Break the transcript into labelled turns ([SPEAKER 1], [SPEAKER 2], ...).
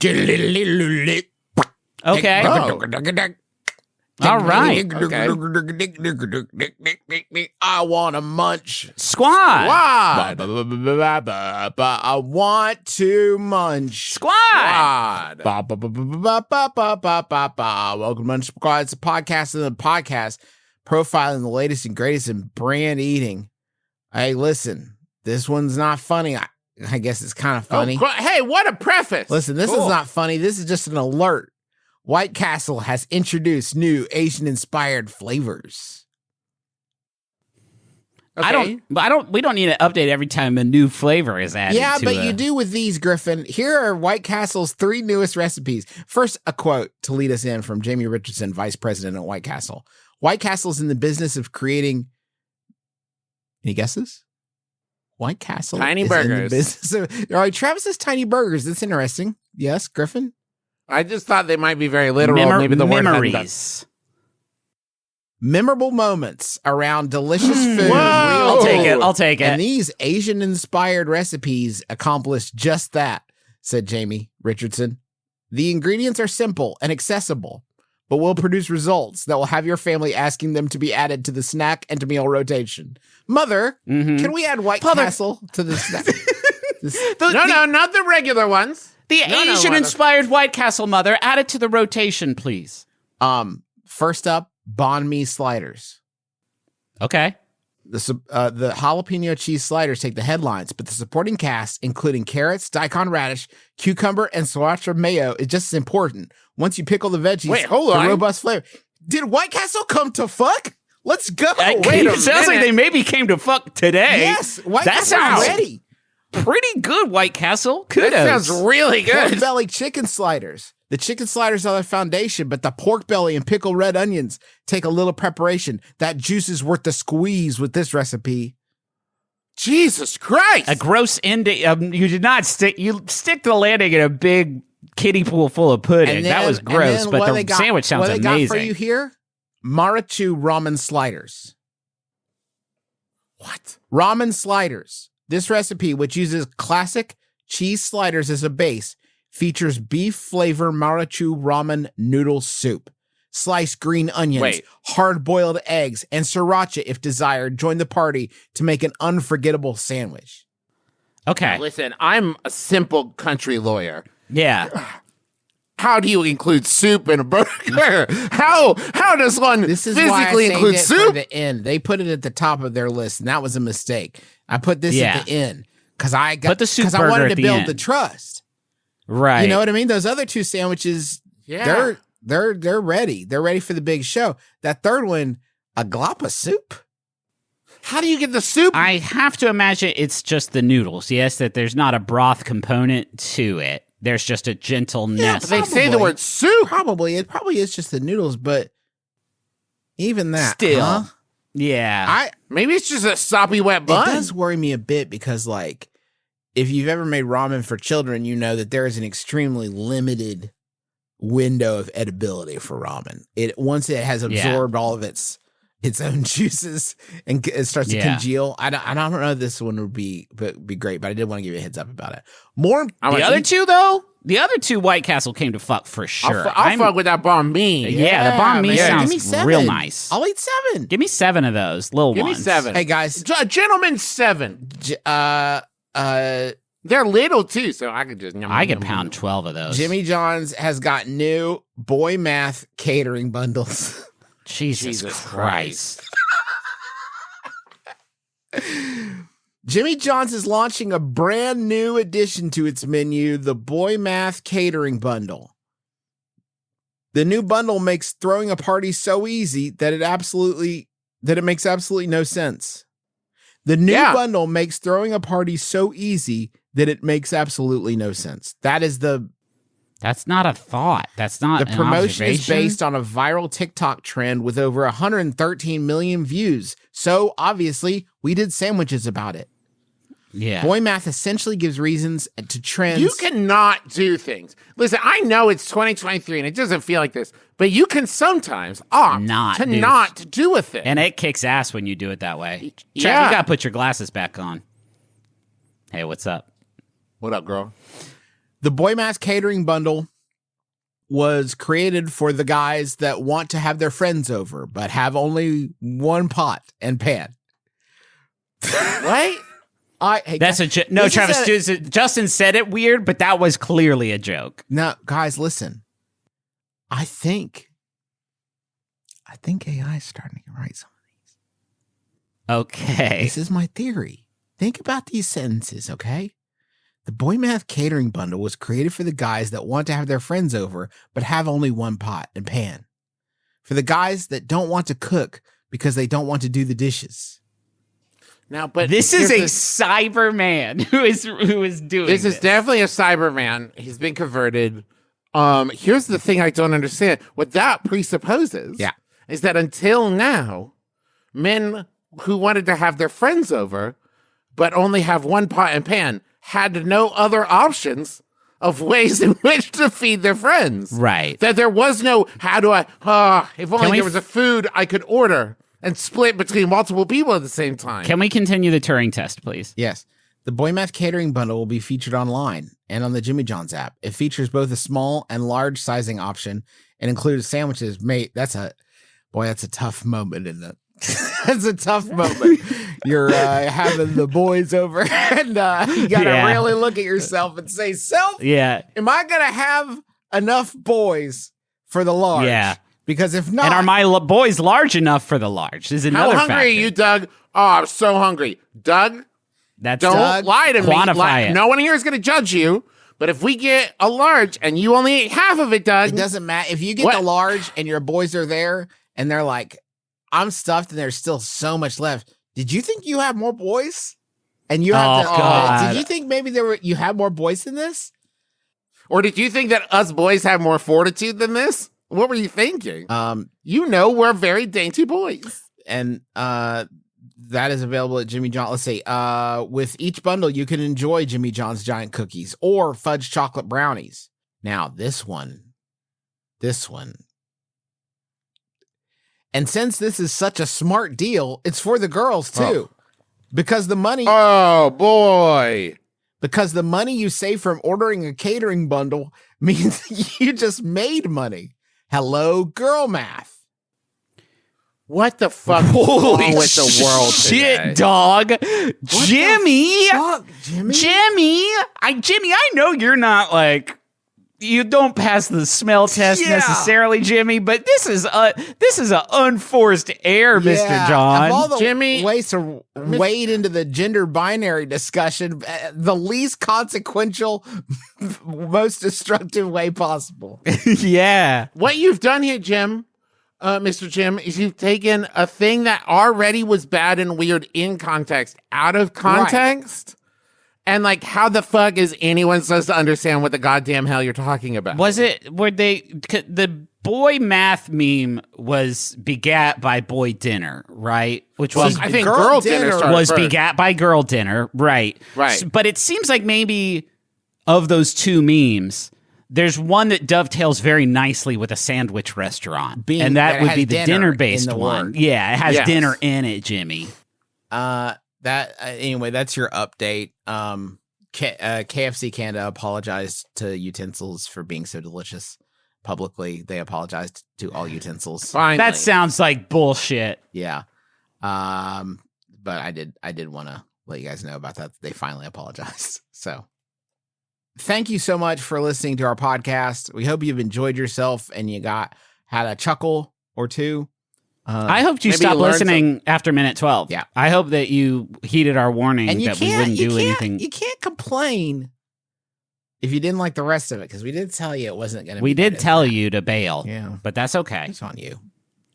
[SPEAKER 1] Okay.
[SPEAKER 2] Oh.
[SPEAKER 1] All right.
[SPEAKER 2] Okay. I want to munch.
[SPEAKER 1] Squad.
[SPEAKER 2] I want to munch.
[SPEAKER 1] Squad.
[SPEAKER 2] Welcome to Munch Squad. It's a podcast in the podcast profiling the latest and greatest in brand eating. Hey, listen, this one's not funny. I guess it's kind of funny.
[SPEAKER 3] Oh, hey, what a preface.
[SPEAKER 2] Listen, this is not funny. This is just an alert. White Castle has introduced new Asian-inspired flavors.
[SPEAKER 3] Okay.
[SPEAKER 1] We don't need to update every time a new flavor is added.
[SPEAKER 2] Yeah, but you do with these, Griffin. Here are White Castle's 3 newest recipes. First, a quote to lead us in from Jamie Richardson, Vice President at White Castle. White Castle is in the business of creating... Any guesses? White Castle
[SPEAKER 3] Tiny
[SPEAKER 2] is
[SPEAKER 3] burgers.
[SPEAKER 2] in the business of... All right, Travis says tiny burgers. That's interesting. Yes, Griffin?
[SPEAKER 3] I just thought they might be very literal. Maybe the word
[SPEAKER 1] memories.
[SPEAKER 2] Memorable moments around delicious food.
[SPEAKER 3] Whoa.
[SPEAKER 1] I'll take it.
[SPEAKER 2] And these Asian-inspired recipes accomplish just that, said Jamie Richardson. The ingredients are simple and accessible, but will produce results that will have your family asking them to be added to the snack and to meal rotation. Mother, can we add White Castle to the snack?
[SPEAKER 3] No, not the regular ones.
[SPEAKER 1] The Asian-inspired White Castle, Mother. Add it to the rotation, please.
[SPEAKER 2] First up, banh mi sliders.
[SPEAKER 1] Okay.
[SPEAKER 2] The jalapeno cheese sliders take the headlines, but the supporting cast, including carrots, daikon radish, cucumber, and sriracha mayo, is just as important. Once you pickle the veggies,
[SPEAKER 3] Wait, hold on.
[SPEAKER 2] the robust flavor. Did White Castle come to fuck? Let's go.
[SPEAKER 1] It sounds like they maybe came to fuck today.
[SPEAKER 2] Yes, White
[SPEAKER 1] That
[SPEAKER 2] Castle
[SPEAKER 1] sounds
[SPEAKER 2] ready.
[SPEAKER 1] pretty good, White Castle. Kudos.
[SPEAKER 3] That sounds really
[SPEAKER 2] Pork
[SPEAKER 3] good.
[SPEAKER 2] belly chicken sliders. The chicken sliders are the foundation, but the pork belly and pickled red onions take a little preparation. That juice is worth the squeeze with this recipe.
[SPEAKER 3] Jesus Christ.
[SPEAKER 1] A gross ending. You did not stick. You stick the landing in a big kiddie pool full of pudding. That was gross, but the sandwich sounds
[SPEAKER 2] amazing. What they got for you
[SPEAKER 1] amazing.
[SPEAKER 2] here? Marachu ramen sliders.
[SPEAKER 3] What?
[SPEAKER 2] Ramen sliders. This recipe, which uses classic cheese sliders as a base, features beef flavor Marachu ramen noodle soup, sliced green onions, hard-boiled eggs, and sriracha if desired. Join the party to make an unforgettable sandwich.
[SPEAKER 1] Okay.
[SPEAKER 3] Listen, I'm a simple country lawyer.
[SPEAKER 1] Yeah.
[SPEAKER 3] How do you include soup in a burger? How does one
[SPEAKER 2] This is why I
[SPEAKER 3] physically
[SPEAKER 2] saved
[SPEAKER 3] include
[SPEAKER 2] it for
[SPEAKER 3] soup?
[SPEAKER 2] the end. They put it at the top of their list, and that was a mistake. I put this at the end because I
[SPEAKER 1] Put the soup
[SPEAKER 2] I
[SPEAKER 1] burger
[SPEAKER 2] wanted
[SPEAKER 1] at
[SPEAKER 2] to
[SPEAKER 1] the
[SPEAKER 2] build
[SPEAKER 1] end.
[SPEAKER 2] the trust.
[SPEAKER 1] Right.
[SPEAKER 2] You know what I mean? Those other 2 sandwiches,
[SPEAKER 3] Yeah.
[SPEAKER 2] they're ready. They're ready for the big show. That third one, a glop soup.
[SPEAKER 3] How do you get the soup?
[SPEAKER 1] I have to imagine it's just the noodles. Yes, that there's not a broth component to it. There's just a gentleness.
[SPEAKER 3] They say the word soup.
[SPEAKER 2] Probably. It probably is just the noodles, but even that.
[SPEAKER 1] Still.
[SPEAKER 2] huh?
[SPEAKER 1] Yeah.
[SPEAKER 3] Maybe it's just a soppy wet
[SPEAKER 2] It
[SPEAKER 3] bun.
[SPEAKER 2] does worry me a bit because, like, if you've ever made ramen for children, you know that there is an extremely limited window of edibility for ramen. Once it has absorbed all of its own juices and it starts to congeal. I don't know if this one would be great, but I did want to give you a heads up about it.
[SPEAKER 1] The other 2, though? The other 2 White Castle came to fuck for sure.
[SPEAKER 3] I'll fuck with that banh mi.
[SPEAKER 1] Yeah, the banh mi
[SPEAKER 2] man. Give me
[SPEAKER 1] sounds
[SPEAKER 2] 7.
[SPEAKER 1] real nice.
[SPEAKER 2] I'll eat 7.
[SPEAKER 1] Give me 7 of those little
[SPEAKER 3] Give me
[SPEAKER 1] ones.
[SPEAKER 3] 7.
[SPEAKER 2] Hey guys,
[SPEAKER 3] A gentleman's 7. They're little too, so I could just.
[SPEAKER 1] I could pound 12 of those.
[SPEAKER 2] Jimmy John's has got new Boy Math Catering Bundles.
[SPEAKER 1] Jesus Christ.
[SPEAKER 2] Jimmy John's is launching a brand new addition to its menu, the Boy Math Catering Bundle. The new bundle makes throwing a party so easy that it makes absolutely no sense. The new bundle makes throwing a party so easy that it makes absolutely no sense.
[SPEAKER 1] That's not a thought. That's not
[SPEAKER 2] The
[SPEAKER 1] an
[SPEAKER 2] promotion is
[SPEAKER 1] observation.
[SPEAKER 2] based on a viral TikTok trend with over 113 million views. So obviously, we did sandwiches about it.
[SPEAKER 1] Yeah.
[SPEAKER 2] Boy Math essentially gives reasons to trends.
[SPEAKER 3] You cannot do things. Listen, I know it's 2023 and it doesn't feel like this, but you can sometimes opt
[SPEAKER 1] Not
[SPEAKER 3] do a thing.
[SPEAKER 1] And it kicks ass when you do it that way. Trav,
[SPEAKER 3] Yeah.
[SPEAKER 1] you got to put your glasses back on. Hey, what's up?
[SPEAKER 3] What up, girl?
[SPEAKER 2] The Boy Math Catering Bundle was created for the guys that want to have their friends over, but have only one pot and pan.
[SPEAKER 3] What?
[SPEAKER 1] That's no, Travis. Justin said it weird, but that was clearly a joke.
[SPEAKER 2] No, guys, listen. I think AI is starting to write some of these.
[SPEAKER 1] Okay.
[SPEAKER 2] This is my theory. Think about these sentences, okay? The Boy Math Catering Bundle was created for the guys that want to have their friends over, but have only one pot and pan. For the guys that don't want to cook because they don't want to do the dishes.
[SPEAKER 3] Now, but
[SPEAKER 1] this is a Cyberman who is doing this.
[SPEAKER 3] This is definitely a Cyberman. He's been converted. Here's the thing I don't understand. What that presupposes is that until now, men who wanted to have their friends over but only have one pot and pan had no other options of ways in which to feed their friends.
[SPEAKER 1] Right.
[SPEAKER 3] That there was no, if only there was a food I could order and split between multiple people at the same time.
[SPEAKER 1] Can we continue the Turing test, please?
[SPEAKER 2] Yes. The Boy Math Catering Bundle will be featured online and on the Jimmy John's app. It features both a small and large sizing option and includes sandwiches made. That's a tough moment, isn't it? That's a tough moment. You're having the boys over and you got to really look at yourself and say, self, am I going to have enough boys for the large?
[SPEAKER 1] Yeah.
[SPEAKER 2] Because if not...
[SPEAKER 1] And are my boys large enough for the large? Is another
[SPEAKER 3] How hungry
[SPEAKER 1] factor.
[SPEAKER 3] are you, Doug? Oh, I'm so hungry. Doug,
[SPEAKER 1] don't
[SPEAKER 3] lie to me.
[SPEAKER 1] Quantify it.
[SPEAKER 3] No one here is going to judge you. But if we get a large and you only ate half of it, Doug...
[SPEAKER 2] It doesn't matter. If you get the large and your boys are there and they're like, I'm stuffed and there's still so much left. Did you think you had more boys? And you have
[SPEAKER 1] God.
[SPEAKER 2] Did you think maybe you had more boys than this?
[SPEAKER 3] Or did you think that us boys have more fortitude than this? What were you thinking? We're very dainty boys.
[SPEAKER 2] And that is available at Jimmy John. Let's see. With each bundle, you can enjoy Jimmy John's giant cookies or fudge chocolate brownies. Now, this one. And since this is such a smart deal, it's for the girls too. Because the money...
[SPEAKER 3] Oh, boy.
[SPEAKER 2] Because the money you save from ordering a catering bundle means you just made money. Hello, girl math.
[SPEAKER 3] What the fuck is wrong with the world
[SPEAKER 1] shit,
[SPEAKER 3] today?
[SPEAKER 1] Dog. Jimmy.
[SPEAKER 2] Jimmy,
[SPEAKER 1] I know you're not like... You don't pass the smell test necessarily, Jimmy, but this is a unforced error, Mr. John.
[SPEAKER 2] Of all the
[SPEAKER 3] Jimmy,
[SPEAKER 2] ways to wade into the gender binary discussion, the least consequential, most destructive way possible.
[SPEAKER 1] Yeah.
[SPEAKER 3] What you've done here, Jim, Mr. Jim, is you've taken a thing that already was bad and weird in context out of context. Right. And like, how the fuck is anyone supposed to understand what the goddamn hell you're talking about?
[SPEAKER 1] The boy math meme was begat by boy dinner, right? Which was,
[SPEAKER 3] I think girl dinner
[SPEAKER 1] was begat by girl dinner, right?
[SPEAKER 3] Right.
[SPEAKER 1] But it seems like maybe of those two memes, there's one that dovetails very nicely with a sandwich restaurant. And that would be the dinner-based one. Yeah, it has dinner in it, Jimmy.
[SPEAKER 2] Anyway, that's your update. KFC Canada apologized to utensils for being so delicious publicly. They apologized to all utensils.
[SPEAKER 3] Finally.
[SPEAKER 1] That sounds like bullshit.
[SPEAKER 2] Yeah. But I did want to let you guys know about that. They finally apologized. So thank you so much for listening to our podcast. We hope you've enjoyed yourself and you had a chuckle or two.
[SPEAKER 1] I hoped you stopped listening after minute 12.
[SPEAKER 2] Yeah.
[SPEAKER 1] I hope that you heeded our warning that we wouldn't do anything.
[SPEAKER 2] You can't complain if you didn't like the rest of it, because we did tell you it wasn't going to be.
[SPEAKER 1] We did tell you to bail.
[SPEAKER 2] Yeah.
[SPEAKER 1] But that's okay.
[SPEAKER 2] It's on you.